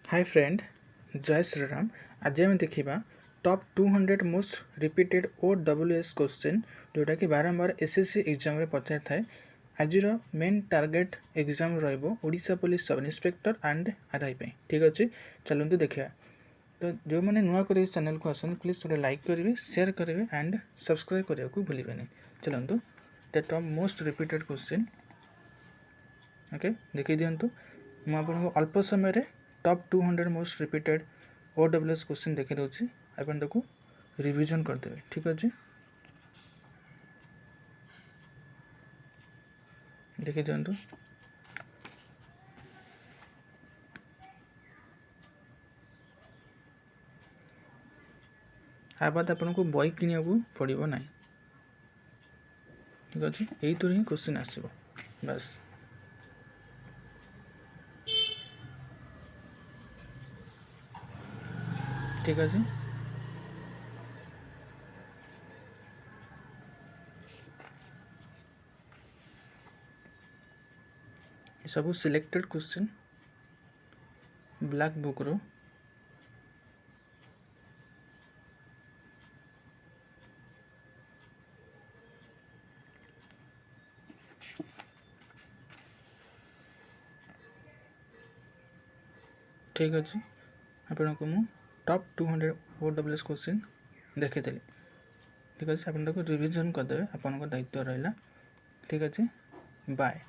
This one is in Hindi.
हाय फ्रेंड, जय श्री राम। आज आम देखा top 200 most repeated OWS question जोटा कि बारंबार एसएससी एग्जाम रे पचार थाए। आज मेन टार्गेट एग्जाम रोडिशा police sub inspector and RI पे। ठीक अच्छे, चलते देखा। तो जो मैंने नुआ कर चैनल को आसन प्लीज गोटे लाइक करेंगे, शेयर करेंगे एंड सब्सक्राइब करने को भूलें। चलते the top most repeated question okay देखी दिंतु। मुझे आपको अल्प समय top 200 most repeated OWS question देखी दूसरी आपको रिविजन करदे। ठीक अच्छे, देखी दिंतु। आ बाद आपको बही किनिया पड़ो ना। ठीक अच्छे, यही ही क्वेश्चन आसो बस। ठीक अच्छे, सब सिलेक्टेड क्वेश्चन ब्लैक बुक रो। ठीक अच्छे, आपको मु टॉप 200 OWS क्वेश्चन देखी। ठीक अच्छे, आप रिविजन करदे, आपन दायित्व रहा। ठीक अच्छे, बाय।